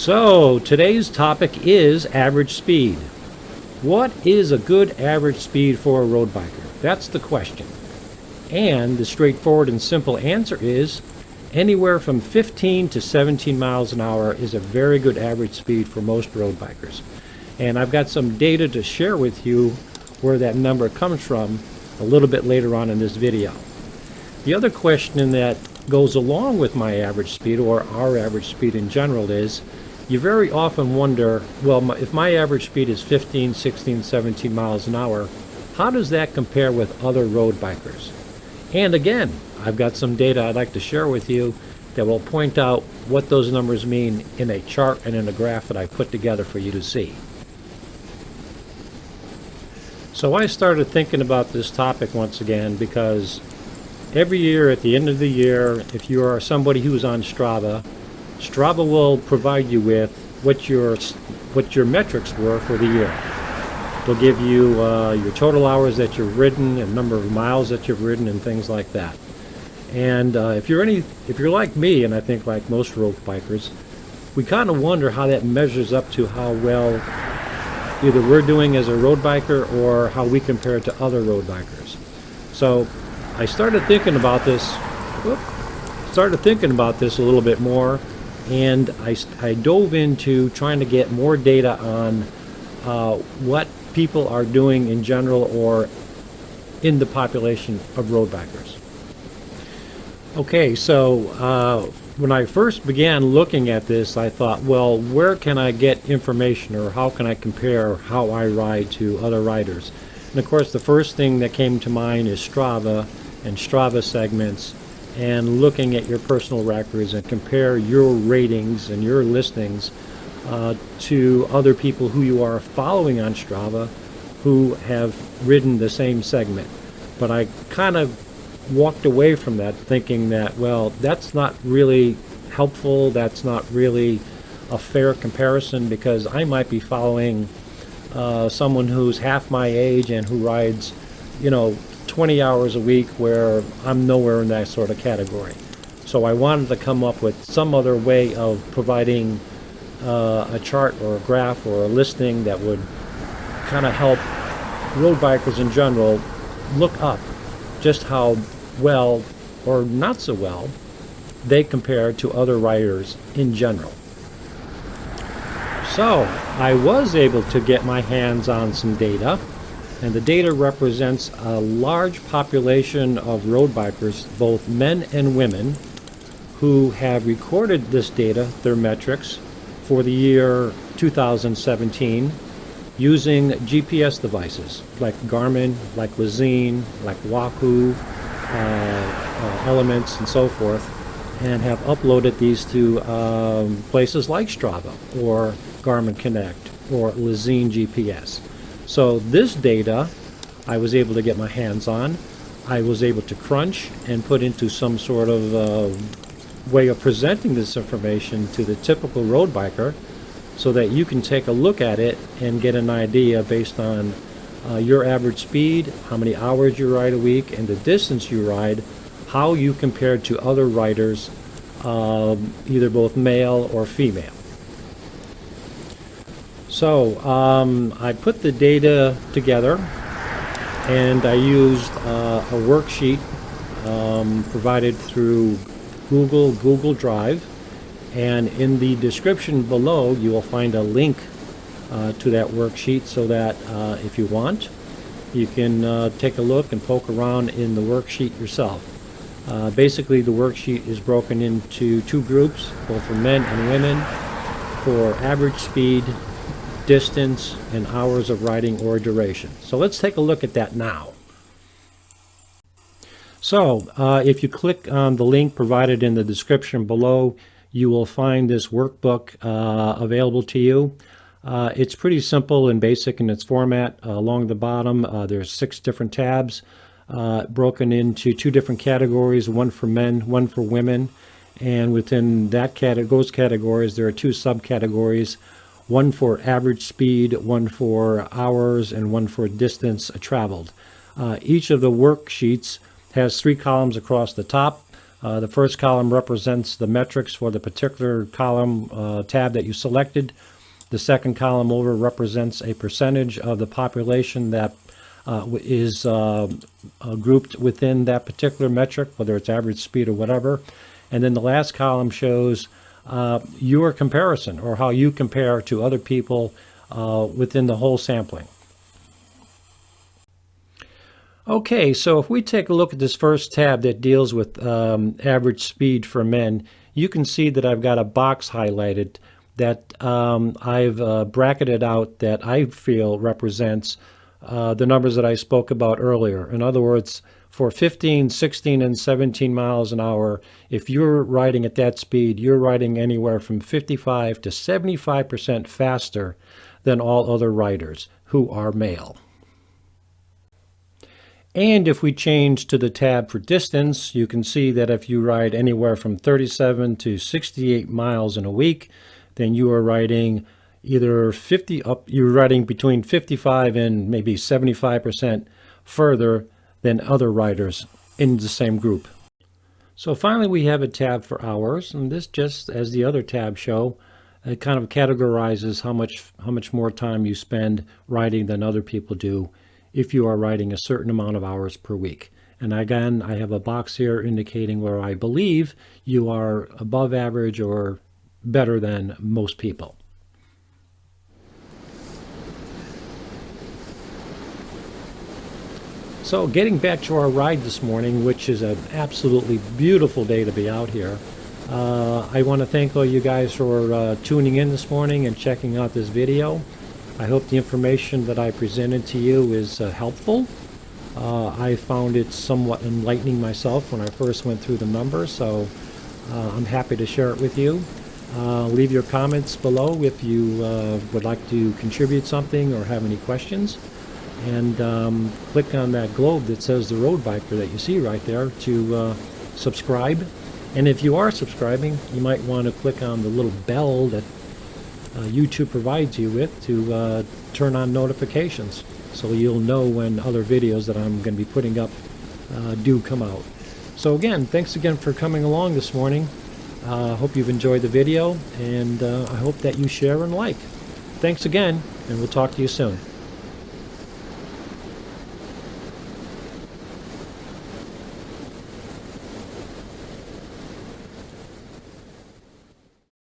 So today's topic is average speed. What is a good average speed for a road biker? That's the question. And the straightforward and simple answer is anywhere from 15 to 17 miles an hour is a very good average speed for most road bikers. And I've got some data to share with you where that number comes from a little bit later on in this video. The other question that goes along with my average speed, or our average speed in general, is you very often wonder, well, if my average speed is 15, 16, 17 miles an hour, how does that compare with other road bikers? And again, I've got some data I'd like to share with you that will point out what those numbers mean in a chart and in a graph that I've put together for you to see. So I started thinking about this topic once again because every year at the end of the year, if you are somebody who's on Strava, Strava will provide you with what your metrics were for the year. They'll give you your total hours that you've ridden and number of miles that you've ridden and things like that. And if you're like me, and I think like most road bikers, we kind of wonder how that measures up to how well either we're doing as a road biker or how we compare to other road bikers. So I started thinking about this a little bit more, and I dove into trying to get more data on what people are doing in general or in the population of road bikers. Okay, so when I first began looking at this, I thought, well, where can I get information, or how can I compare how I ride to other riders? And of course, the first thing that came to mind is Strava and Strava segments, and looking at your personal records and compare your ratings and your listings to other people who you are following on Strava who have ridden the same segment. But I kind of walked away from that thinking that, well, that's not really helpful, that's not really a fair comparison, because I might be following someone who's half my age and who rides 20 hours a week, where I'm nowhere in that sort of category. So I wanted to come up with some other way of providing a chart or a graph or a listing that would kind of help road bikers in general look up just how well or not so well they compare to other riders in general. So I was able to get my hands on some data, and the data represents a large population of road bikers, both men and women, who have recorded this data, their metrics, for the year 2017 using GPS devices like Garmin, like Lezine, like Wahoo, Elements, and so forth, and have uploaded these to places like Strava or Garmin Connect or Lezine GPS. So this data I was able to get my hands on. I was able to crunch and put into some sort of way of presenting this information to the typical road biker, so that you can take a look at it and get an idea based on your average speed, how many hours you ride a week, and the distance you ride, how you compare to other riders, either both male or female. So I put the data together, and I used a worksheet provided through Google Drive, and in the description below you will find a link to that worksheet, so that if you want, you can take a look and poke around in the worksheet yourself. Basically, the worksheet is broken into two groups, both for men and women, for average speed, distance, and hours of riding or duration. So let's take a look at that now. So if you click on the link provided in the description below, you will find this workbook available to you. It's pretty simple and basic in its format. Along the bottom, there's 6 different tabs broken into 2 different categories, one for men, one for women. And within those categories, there are 2 subcategories, one for average speed, one for hours, and one for distance traveled. Each of the worksheets has 3 columns across the top. The first column represents the metrics for the particular column tab that you selected. The second column over represents a percentage of the population that is grouped within that particular metric, whether it's average speed or whatever. And then the last column shows your comparison, or how you compare to other people within the whole sampling. Okay, so if we take a look at this first tab that deals with average speed for men, you can see that I've got a box highlighted that I've bracketed out that I feel represents the numbers that I spoke about earlier. In other words, for 15, 16, and 17 miles an hour, if you're riding at that speed, you're riding anywhere from 55 to 75% faster than all other riders who are male. And if we change to the tab for distance, you can see that if you ride anywhere from 37 to 68 miles in a week, then you are riding either you're riding between 55 and maybe 75% further than other riders in the same group. So finally we have a tab for hours, and this, just as the other tabs show, it kind of categorizes how much more time you spend riding than other people do if you are riding a certain amount of hours per week. And again, I have a box here indicating where I believe you are above average or better than most people. So getting back to our ride this morning, which is an absolutely beautiful day to be out here, I want to thank all you guys for tuning in this morning and checking out this video. I hope the information that I presented to you is helpful. I found it somewhat enlightening myself when I first went through the numbers, so I'm happy to share it with you. Leave your comments below if you would like to contribute something or have any questions. And click on that globe that says the Road Biker that you see right there to subscribe. And if you are subscribing, you might want to click on the little bell that YouTube provides you with to turn on notifications, so you'll know when other videos that I'm going to be putting up do come out. So again, thanks again for coming along this morning. Hope you've enjoyed the video, and I hope that you share and like. Thanks again, and we'll talk to you soon.